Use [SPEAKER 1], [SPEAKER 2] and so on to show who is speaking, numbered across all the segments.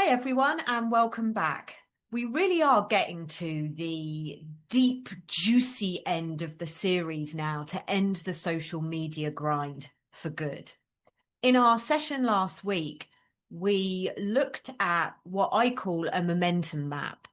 [SPEAKER 1] Hi everyone and welcome back. We really are getting to the deep, juicy end of the series now to end the social media grind for good. In our session last week, we looked at what I call a momentum map.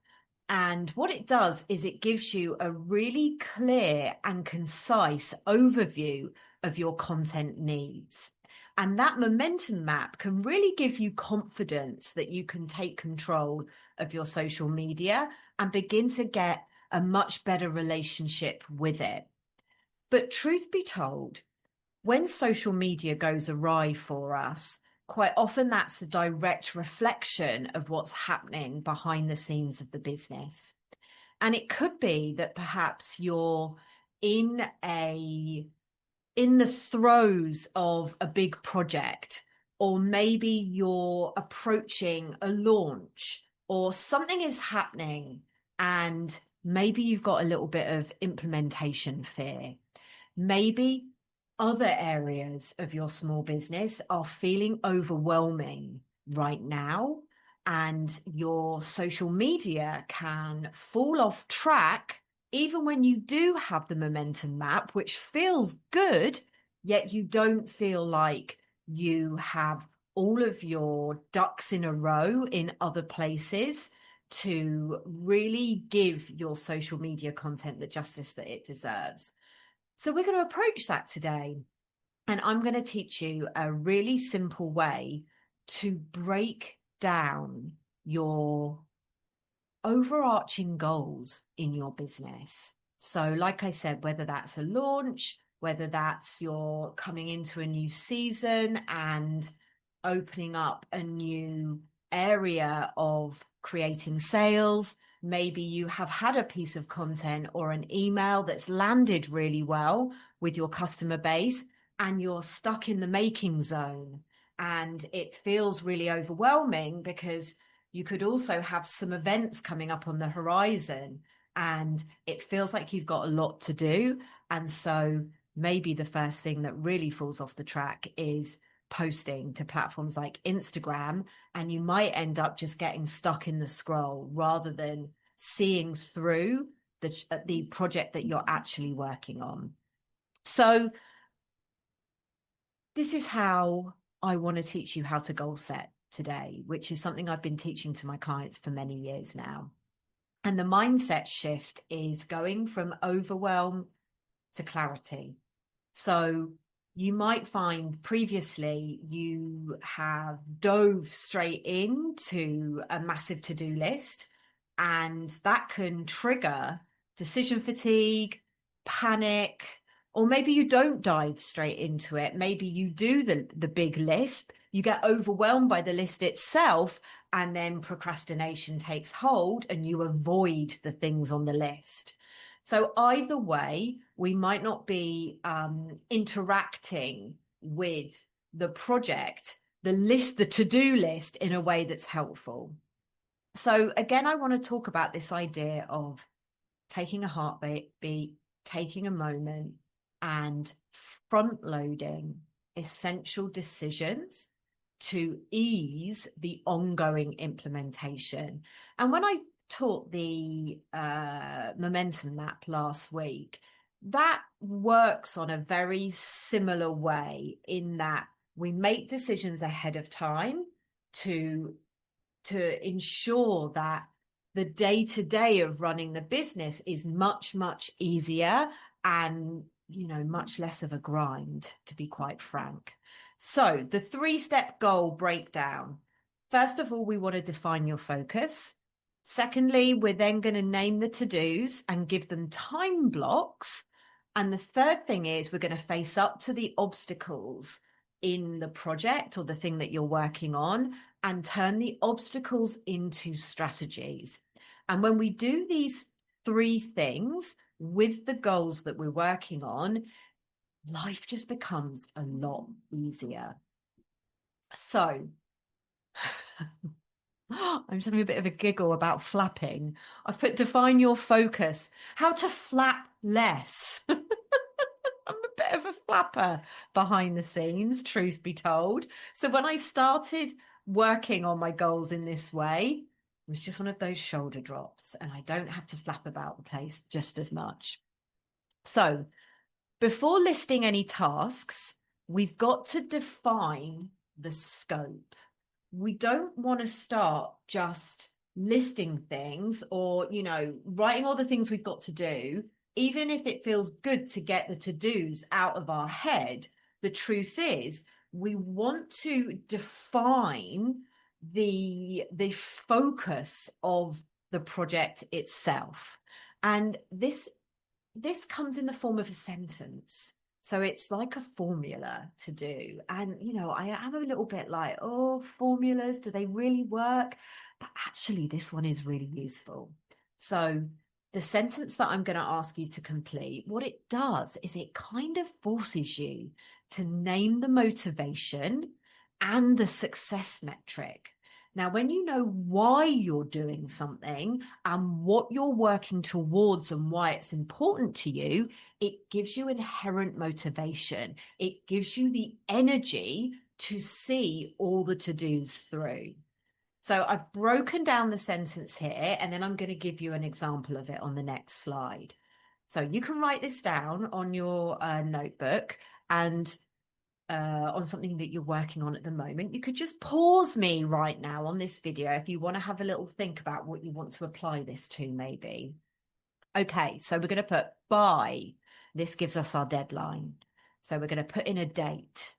[SPEAKER 1] And what it does is it gives you a really clear and concise overview of your content needs. And that momentum map can really give you confidence that you can take control of your social media and begin to get a much better relationship with it. But truth be told, when social media goes awry for us, quite often that's a direct reflection of what's happening behind the scenes of the business. And it could be that perhaps you're in the throes of a big project, or maybe you're approaching a launch, or something is happening and maybe you've got a little bit of implementation fear. Maybe other areas of your small business are feeling overwhelming right now, and your social media can fall off track even when you do have the momentum map, which feels good, yet you don't feel like you have all of your ducks in a row in other places to really give your social media content the justice that it deserves. So we're going to approach that today. And I'm going to teach you a really simple way to break down your overarching goals in your business. So like I said, whether that's a launch, whether that's you're coming into a new season and opening up a new area of creating sales, maybe you have had a piece of content or an email that's landed really well with your customer base and you're stuck in the making zone and it feels really overwhelming because you could also have some events coming up on the horizon and it feels like you've got a lot to do. And so maybe the first thing that really falls off the track is posting to platforms like Instagram, and you might end up just getting stuck in the scroll rather than seeing through the project that you're actually working on. So this is how I want to teach you how to goal set today, which is something I've been teaching to my clients for many years now. And the mindset shift is going from overwhelm to clarity. So you might find previously you have dove straight into a massive to-do list, and that can trigger decision fatigue, panic, or maybe you don't dive straight into it. Maybe you do the big list, you get overwhelmed by the list itself, and then procrastination takes hold and you avoid the things on the list. So either way, we might not be interacting with the project, the list, the to-do list in a way that's helpful. So again, I want to talk about this idea of taking a heartbeat, taking a moment and front loading essential decisions to ease the ongoing implementation. And when I taught the momentum map last week, that works on a very similar way in that we make decisions ahead of time to ensure that the day-to-day of running the business is much, much easier and, much less of a grind, to be quite frank. So the 3-step goal breakdown. First of all, we want to define your focus. Secondly, we're then going to name the to-dos and give them time blocks. And the third thing is we're going to face up to the obstacles in the project or the thing that you're working on and turn the obstacles into strategies. And when we do these 3 things with the goals that we're working on, life just becomes a lot easier. So I'm just having a bit of a giggle about flapping. I've put define your focus, how to flap less. I'm a bit of a flapper behind the scenes, truth be told. So when I started working on my goals in this way was just one of those shoulder drops, and I don't have to flap about the place just as much. So before listing any tasks, we've got to define the scope. We don't want to start just listing things or, writing all the things we've got to do. Even if it feels good to get the to-dos out of our head, the truth is we want to define the focus of the project itself. And this comes in the form of a sentence. So it's like a formula to do. And, I am a little bit like, oh, formulas, do they really work? But actually, this one is really useful. So the sentence that I'm going to ask you to complete, what it does is it kind of forces you to name the motivation and the success metric. Now, when you know why you're doing something and what you're working towards and why it's important to you, it gives you inherent motivation. It gives you the energy to see all the to-dos through. So I've broken down the sentence here, and then I'm going to give you an example of it on the next slide. So you can write this down on your notebook and on something that you're working on at the moment. You could just pause me right now on this video if you want to have a little think about what you want to apply this to, maybe. Okay, so we're going to put by. This gives us our deadline. So we're going to put in a date.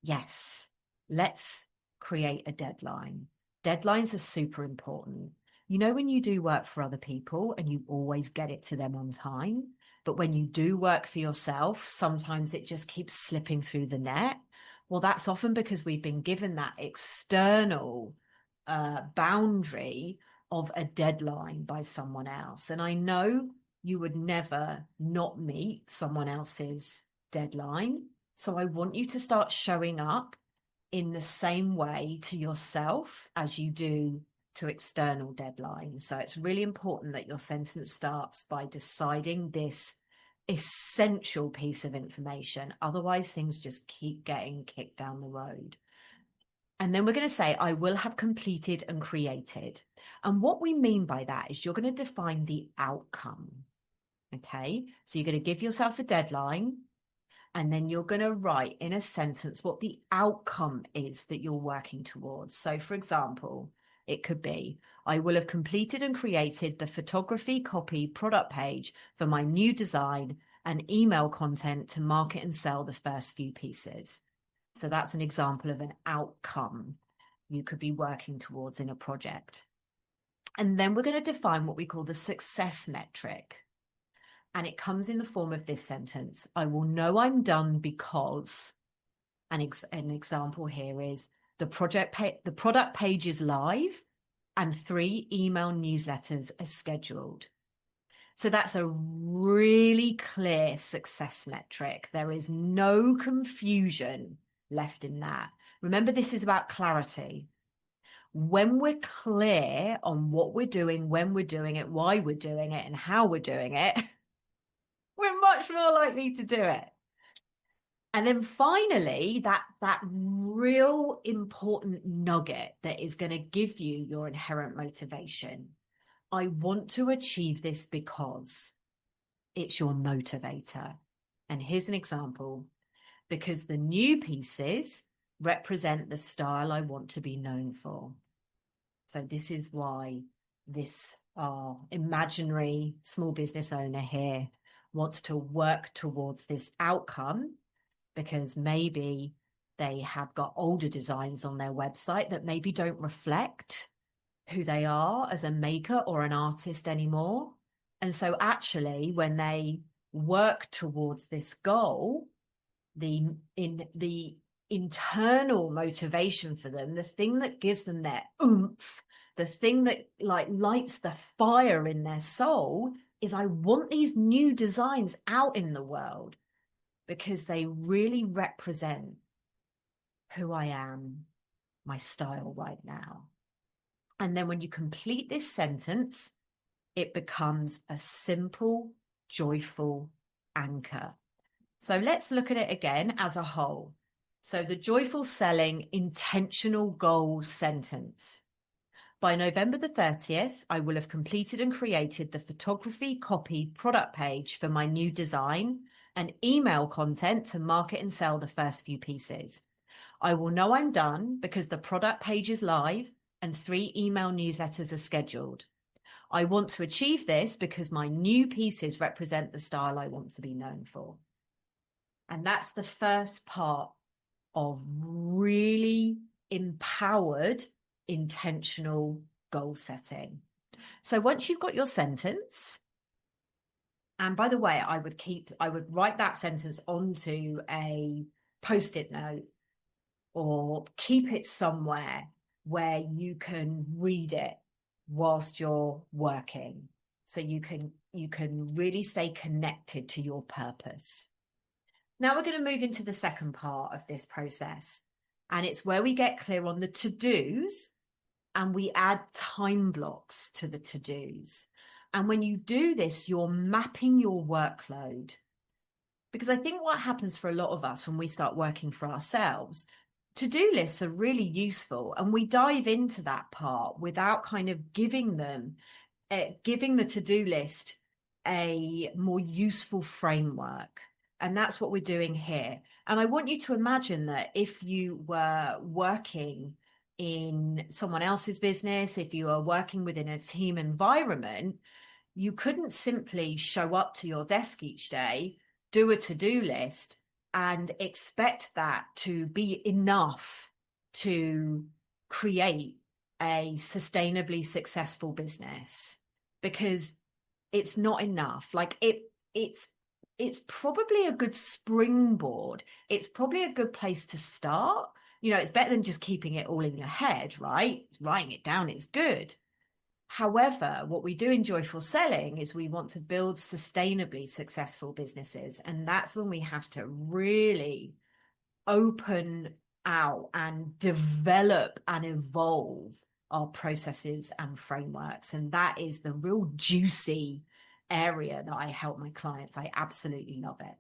[SPEAKER 1] Yes, let's create a deadline. Deadlines are super important. When you do work for other people and you always get it to them on time, but when you do work for yourself, sometimes it just keeps slipping through the net. Well, that's often because we've been given that external boundary of a deadline by someone else. And I know you would never not meet someone else's deadline. So I want you to start showing up in the same way to yourself as you do to external deadlines. So it's really important that your sentence starts by deciding this essential piece of information. Otherwise, things just keep getting kicked down the road. And then we're going to say, I will have completed and created. And what we mean by that is you're going to define the outcome. Okay, so you're going to give yourself a deadline, and then you're going to write in a sentence what the outcome is that you're working towards. So, for example, it could be, I will have completed and created the photography, copy, product page for my new design and email content to market and sell the first few pieces. So that's an example of an outcome you could be working towards in a project. And then we're going to define what we call the success metric. And it comes in the form of this sentence. I will know I'm done because, an example here is the product page is live and 3 email newsletters are scheduled. So that's a really clear success metric. There is no confusion left in that. Remember, this is about clarity. When we're clear on what we're doing, when we're doing it, why we're doing it, and how we're doing it, we're much more likely to do it. And then finally, that real important nugget that is going to give you your inherent motivation. I want to achieve this because it's your motivator. And here's an example. Because the new pieces represent the style I want to be known for. So this is why this imaginary small business owner here wants to work towards this outcome, because maybe they have got older designs on their website that maybe don't reflect who they are as a maker or an artist anymore. And so actually, when they work towards this goal, the internal motivation for them, the thing that gives them their oomph, the thing that lights the fire in their soul is, I want these new designs out in the world because they really represent who I am, my style right now. And then when you complete this sentence, it becomes a simple, joyful anchor. So let's look at it again as a whole. So the joyful selling intentional goal sentence. By November the 30th, I will have completed and created the photography, copy, product page for my new design and email content to market and sell the first few pieces. I will know I'm done because the product page is live and 3 email newsletters are scheduled. I want to achieve this because my new pieces represent the style I want to be known for. And that's the first part of really empowered, intentional goal setting. So once you've got your sentence, and by the way, I would write that sentence onto a post-it note or keep it somewhere where you can read it whilst you're working. So you can really stay connected to your purpose. Now we're going to move into the second part of this process. And it's where we get clear on the to-dos and we add time blocks to the to-dos. And when you do this, you're mapping your workload. Because I think what happens for a lot of us when we start working for ourselves, to-do lists are really useful. And we dive into that part without kind of giving the to-do list a more useful framework. And that's what we're doing here. And I want you to imagine that if you were working in someone else's business, if you are working within a team environment, you couldn't simply show up to your desk each day, do a to-do list, and expect that to be enough to create a sustainably successful business, because it's not enough. Like it's probably a good springboard. It's probably a good place to start. You know, it's better than just keeping it all in your head, right? Writing it down is good. However, what we do in joyful selling is we want to build sustainably successful businesses. And that's when we have to really open out and develop and evolve our processes and frameworks. And that is the real juicy area that I help my clients. I absolutely love it.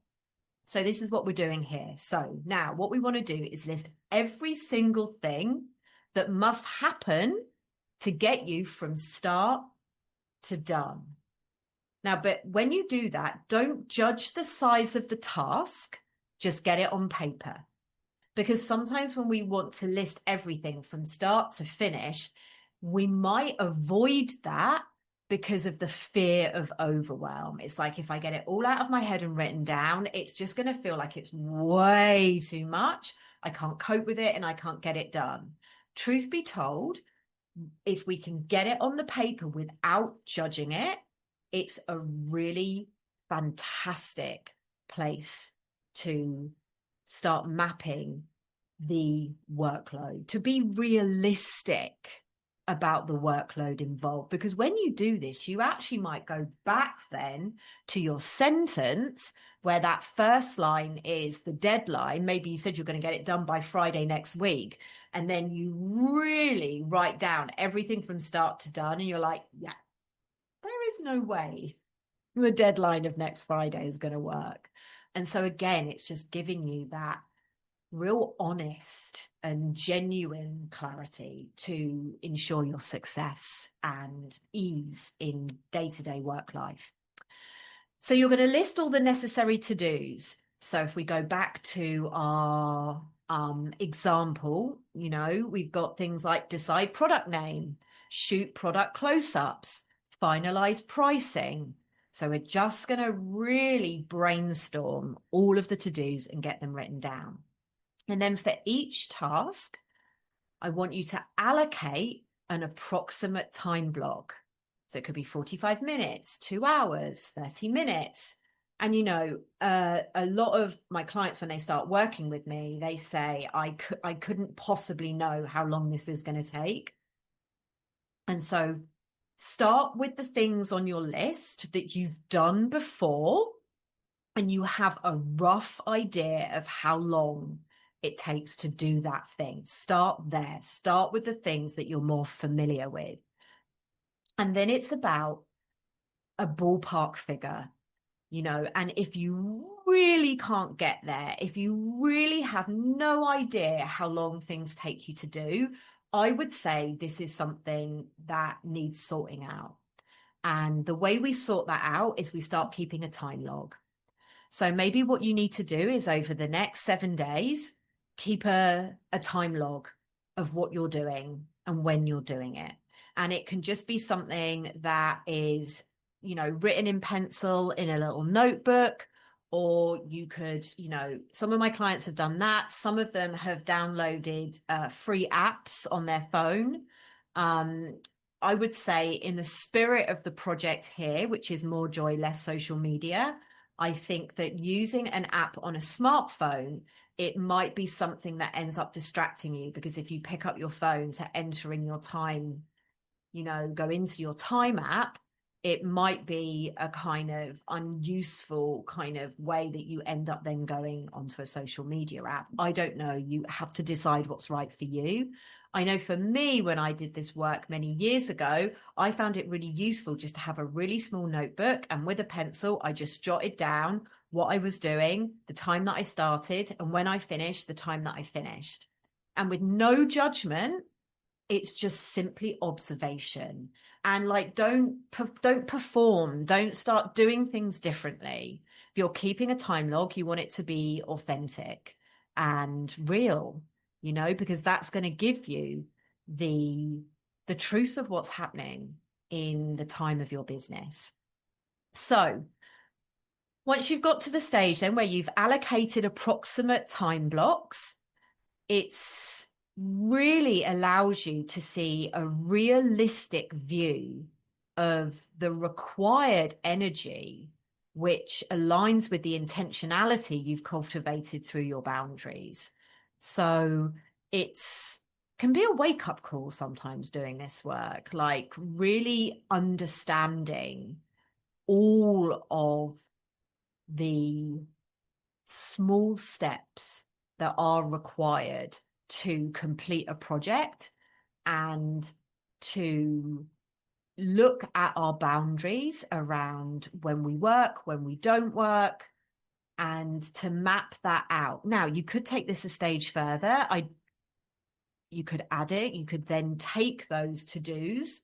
[SPEAKER 1] So this is what we're doing here. So now what we want to do is list every single thing that must happen to get you from start to done. Now, but when you do that, don't judge the size of the task, just get it on paper. Because sometimes when we want to list everything from start to finish, we might avoid that because of the fear of overwhelm. It's like, if I get it all out of my head and written down, it's just going to feel like it's way too much. I can't cope with it and I can't get it done. Truth be told, if we can get it on the paper without judging it, it's a really fantastic place to start mapping the workload, to be realistic about the workload involved. Because when you do this, you actually might go back then to your sentence where that first line is the deadline. Maybe you said you're going to get it done by Friday next week. And then you really write down everything from start to done. And you're like, yeah, there is no way the deadline of next Friday is going to work. And so again, it's just giving you that real honest and genuine clarity to ensure your success and ease in day-to-day work life. So you're going to list all the necessary to-dos. So if we go back to our example, you know, we've got things like decide product name, shoot product close-ups, finalize pricing. So we're just going to really brainstorm all of the to-dos and get them written down. And then for each task, I want you to allocate an approximate time block. So it could be 45 minutes, 2 hours, 30 minutes. And, you know, a lot of my clients, when they start working with me, they say, I couldn't possibly know how long this is going to take. And so start with the things on your list that you've done before, and you have a rough idea of how long it takes to do that thing. Start there. Start with the things that you're more familiar with. And then it's about a ballpark figure, you know, and if you really can't get there, if you really have no idea how long things take you to do, I would say this is something that needs sorting out. And the way we sort that out is we start keeping a time log. So maybe what you need to do is over the next 7 days, keep a time log of what you're doing and when you're doing it. And it can just be something that is, written in pencil in a little notebook, or you could, some of my clients have done that. Some of them have downloaded free apps on their phone. I would say in the spirit of the project here, which is more joy, less social media, I think that using an app on a smartphone, it might be something that ends up distracting you, because if you pick up your phone to enter in your time, go into your time app, it might be a kind of unuseful kind of way that you end up then going onto a social media app. I don't know. You have to decide what's right for you. I know for me, when I did this work many years ago, I found it really useful just to have a really small notebook, and with a pencil, I just jotted down what I was doing, the time that I started, and when I finished, the time that I finished. And with no judgment, it's just simply observation. And like, don't perform, don't start doing things differently. If you're keeping a time log, you want it to be authentic and real, because that's going to give you the truth of what's happening in the time of your business. So once you've got to the stage then where you've allocated approximate time blocks, it's really allows you to see a realistic view of the required energy, which aligns with the intentionality you've cultivated through your boundaries. So it's can be a wake-up call sometimes doing this work, like really understanding all of the small steps that are required to complete a project, and to look at our boundaries around when we work, when we don't work, and to map that out. Now, you could take this a stage further. You could add it. You could then take those to-dos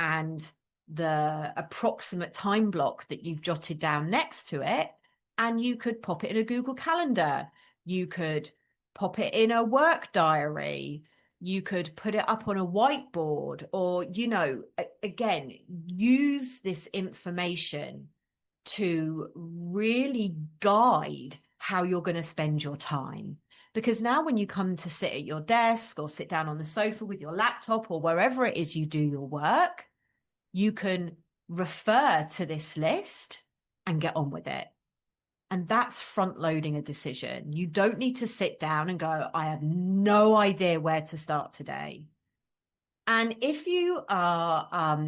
[SPEAKER 1] and the approximate time block that you've jotted down next to it, and you could pop it in a Google Calendar. You could pop it in a work diary. You could put it up on a whiteboard, or, again, use this information to really guide how you're going to spend your time. Because now when you come to sit at your desk or sit down on the sofa with your laptop or wherever it is you do your work, you can refer to this list and get on with it. And that's front loading a decision. You don't need to sit down and go, I have no idea where to start today. And if you are,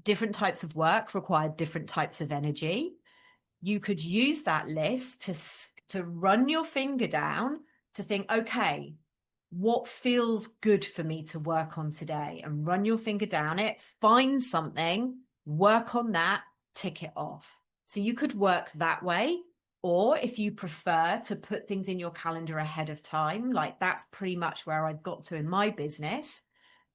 [SPEAKER 1] different types of work require different types of energy, you could use that list to run your finger down to think, okay, what feels good for me to work on today? And run your finger down it, find something, work on that, tick it off. So you could work that way. Or if you prefer to put things in your calendar ahead of time, like that's pretty much where I've got to in my business,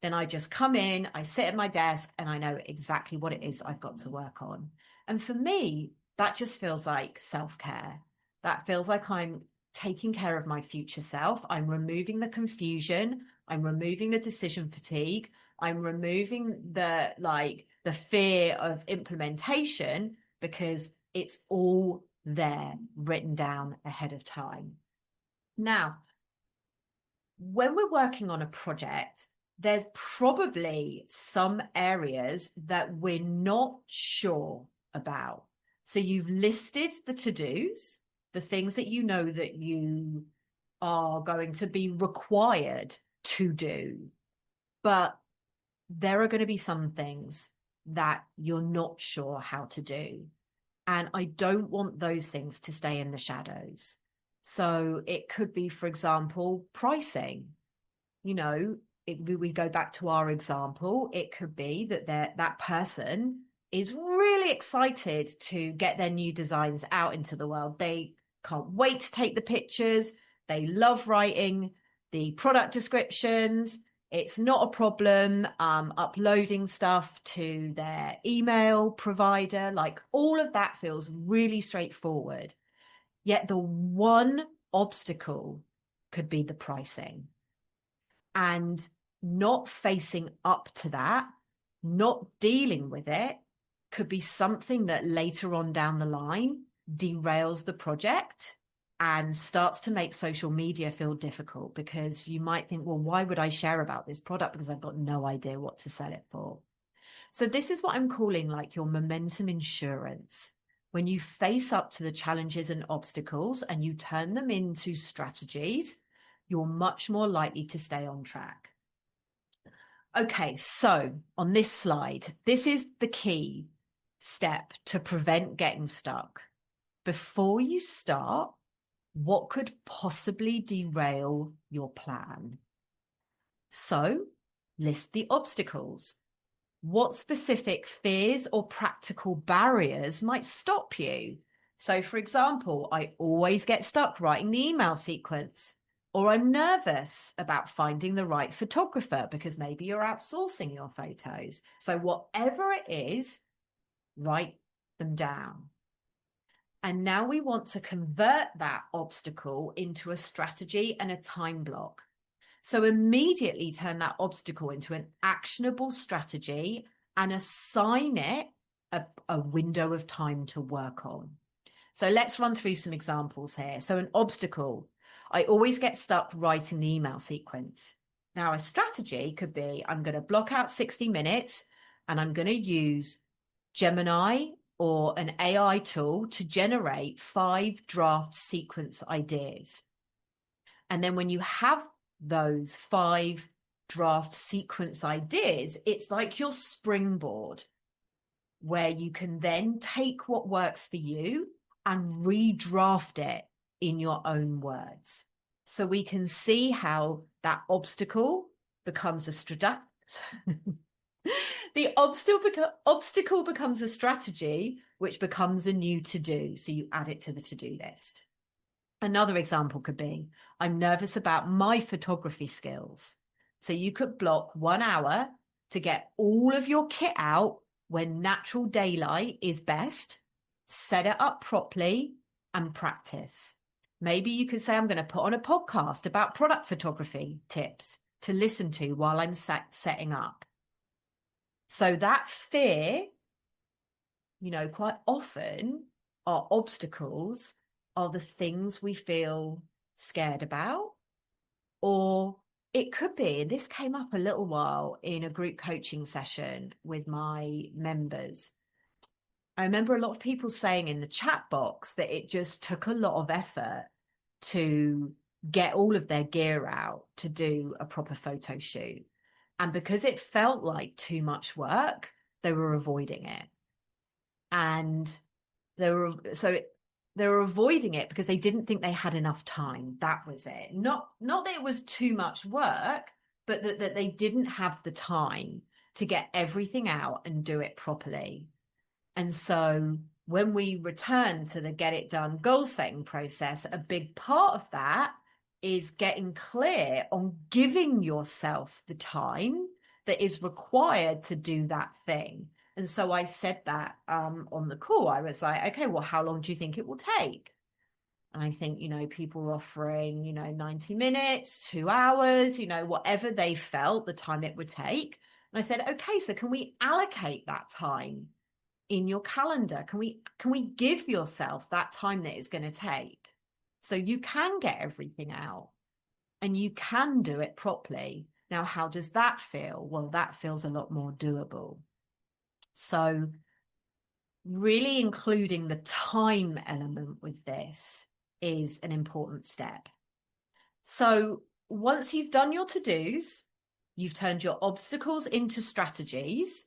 [SPEAKER 1] then I just come in, I sit at my desk, and I know exactly what it is I've got to work on. And for me, that just feels like self-care. That feels like I'm taking care of my future self. I'm removing the confusion. I'm removing the decision fatigue. I'm removing the fear of implementation, because it's all there written down ahead of time. Now, when we're working on a project, there's probably some areas that we're not sure about. So you've listed the to-dos, the things that you know that you are going to be required to do. But there are going to be some things that you're not sure how to do. And I don't want those things to stay in the shadows. So it could be, for example, pricing. We go back to our example. It could be that that person is really excited to get their new designs out into the world. They can't wait to take the pictures. They love writing the product descriptions. It's not a problem uploading stuff to their email provider. Like, all of that feels really straightforward. Yet the one obstacle could be the pricing. And not facing up to that, not dealing with it, could be something that later on down the line derails the project and starts to make social media feel difficult, because you might think, well, why would I share about this product? Because I've got no idea what to sell it for. So this is what I'm calling like your momentum insurance. When you face up to the challenges and obstacles and you turn them into strategies, you're much more likely to stay on track. Okay, so on this slide, this is the key step to prevent getting stuck. Before you start, what could possibly derail your plan? So list the obstacles. What specific fears or practical barriers might stop you? So, for example, I always get stuck writing the email sequence, or I'm nervous about finding the right photographer because maybe you're outsourcing your photos. So whatever it is, write them down. And now we want to convert that obstacle into a strategy and a time block. So immediately turn that obstacle into an actionable strategy and assign it a window of time to work on. So let's run through some examples here. So an obstacle, I always get stuck writing the email sequence. Now a strategy could be, I'm going to block out 60 minutes and I'm going to use Gemini or an AI tool to generate 5 draft sequence ideas. And then when you have those 5 draft sequence ideas, it's like your springboard where you can then take what works for you and redraft it in your own words. So we can see how that obstacle becomes a the obstacle becomes a strategy, which becomes a new to-do. So you add it to the to-do list. Another example could be, I'm nervous about my photography skills. So you could block 1 hour to get all of your kit out when natural daylight is best, set it up properly and practice. Maybe you could say, I'm going to put on a podcast about product photography tips to listen to while I'm setting up. So that fear, quite often our obstacles are the things we feel scared about. Or it could be, this came up a little while in a group coaching session with my members. I remember a lot of people saying in the chat box that it just took a lot of effort to get all of their gear out to do a proper photo shoot. And because it felt like too much work, they were avoiding it. And they were avoiding it because they didn't think they had enough time. That was it. Not that it was too much work, but that they didn't have the time to get everything out and do it properly. And so when we return to the get it done goal setting process, a big part of that is getting clear on giving yourself the time that is required to do that thing. And so I said that on the call. I was like, okay, well, how long do you think it will take? And I think, people were offering, 90 minutes, 2 hours, whatever they felt the time it would take. And I said, okay, so can we allocate that time in your calendar? Can we give yourself that time that it's going to take so you can get everything out and you can do it properly? Now, how does that feel? Well, that feels a lot more doable. So really including the time element with this is an important step. So once you've done your to-dos, you've turned your obstacles into strategies,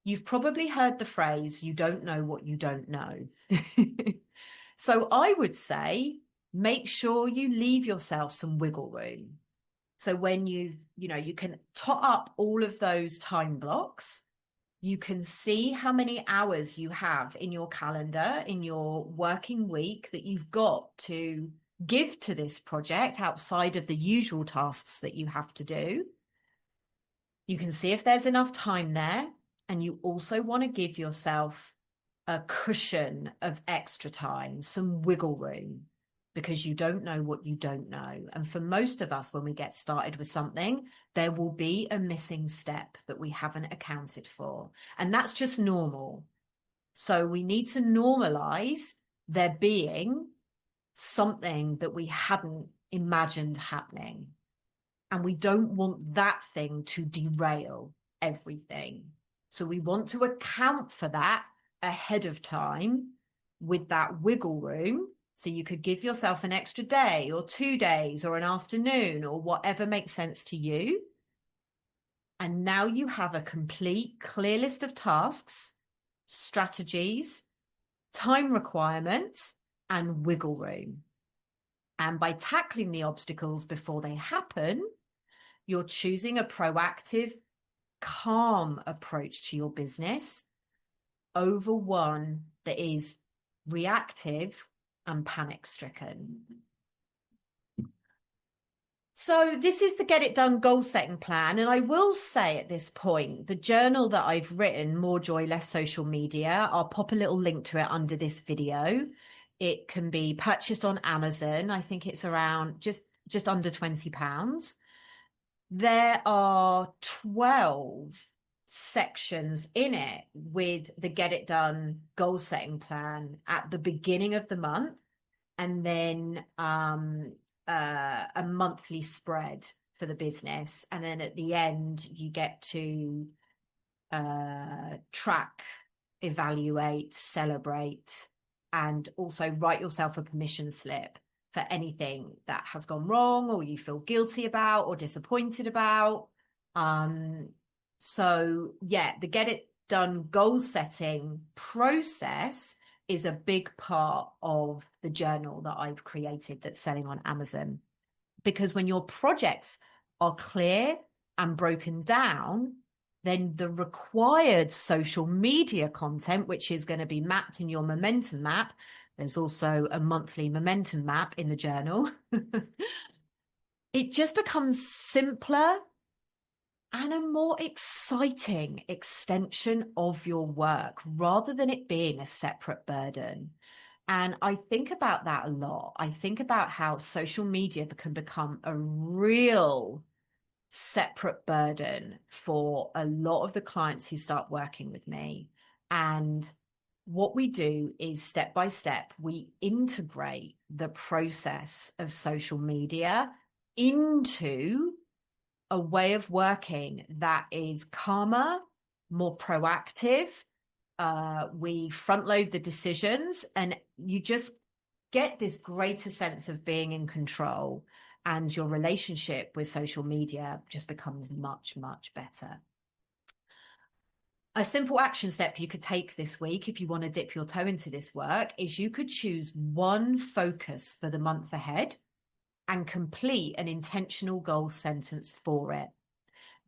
[SPEAKER 1] you've probably heard the phrase, you don't know what you don't know. So I would say, make sure you leave yourself some wiggle room. So when you can tot up all of those time blocks, You can see how many hours you have in your calendar, in your working week that you've got to give to this project outside of the usual tasks that you have to do. You can see if there's enough time there. And you also want to give yourself a cushion of extra time, some wiggle room, because you don't know what you don't know. And for most of us, when we get started with something, there will be a missing step that we haven't accounted for. And that's just normal. So we need to normalize there being something that we hadn't imagined happening. And we don't want that thing to derail everything. So we want to account for that ahead of time with that wiggle room. So you could give yourself an extra day or 2 days or an afternoon or whatever makes sense to you. And now you have a complete, clear list of tasks, strategies, time requirements, and wiggle room. And by tackling the obstacles before they happen, you're choosing a proactive, calm approach to your business over one that is reactive and panic-stricken. So this is the Get It Done goal setting plan. And I will say at this point, the journal that I've written, More Joy, Less Social Media, I'll pop a little link to it under this video. It can be purchased on Amazon. I think it's around just under £20. There are 12 sections in it with the Get It Done goal setting plan at the beginning of the month, and then a monthly spread for the business. And then at the end, you get to track, evaluate, celebrate, and also write yourself a permission slip for anything that has gone wrong or you feel guilty about or disappointed about. So yeah, the Get It Done goal setting process is a big part of the journal that I've created that's selling on Amazon. Because when your projects are clear and broken down, then the required social media content, which is going to be mapped in your momentum map, there's also a monthly momentum map in the journal. It just becomes simpler and a more exciting extension of your work rather than it being a separate burden. And I think about that a lot. I think about how social media can become a real separate burden for a lot of the clients who start working with me. And what we do is step by step, we integrate the process of social media into a way of working that is calmer, more proactive. We front load the decisions, and you just get this greater sense of being in control, and your relationship with social media just becomes much, much better. A simple action step you could take this week, if you want to dip your toe into this work, is you could choose one focus for the month ahead and complete an intentional goal sentence for it.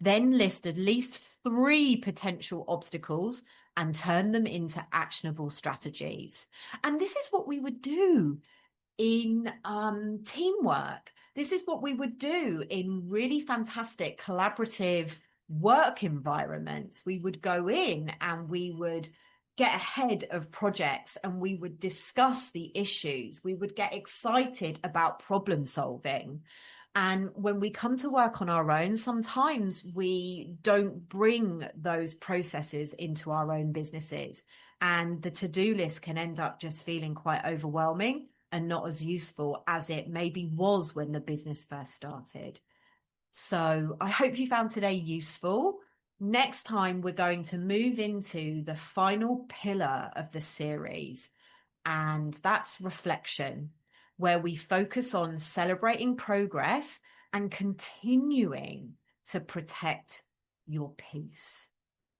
[SPEAKER 1] Then list at least 3 potential obstacles and turn them into actionable strategies. And this is what we would do in teamwork. This is what we would do in really fantastic collaborative work environments. We would go in and we would get ahead of projects and we would discuss the issues. We would get excited about problem solving. And when we come to work on our own, sometimes we don't bring those processes into our own businesses. And the to-do list can end up just feeling quite overwhelming and not as useful as it maybe was when the business first started. So I hope you found today useful. Next time, we're going to move into the final pillar of the series, and that's reflection, where we focus on celebrating progress and continuing to protect your peace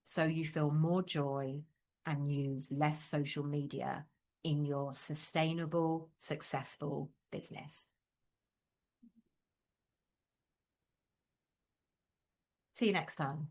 [SPEAKER 1] so you feel more joy and use less social media in your sustainable, successful business. See you next time.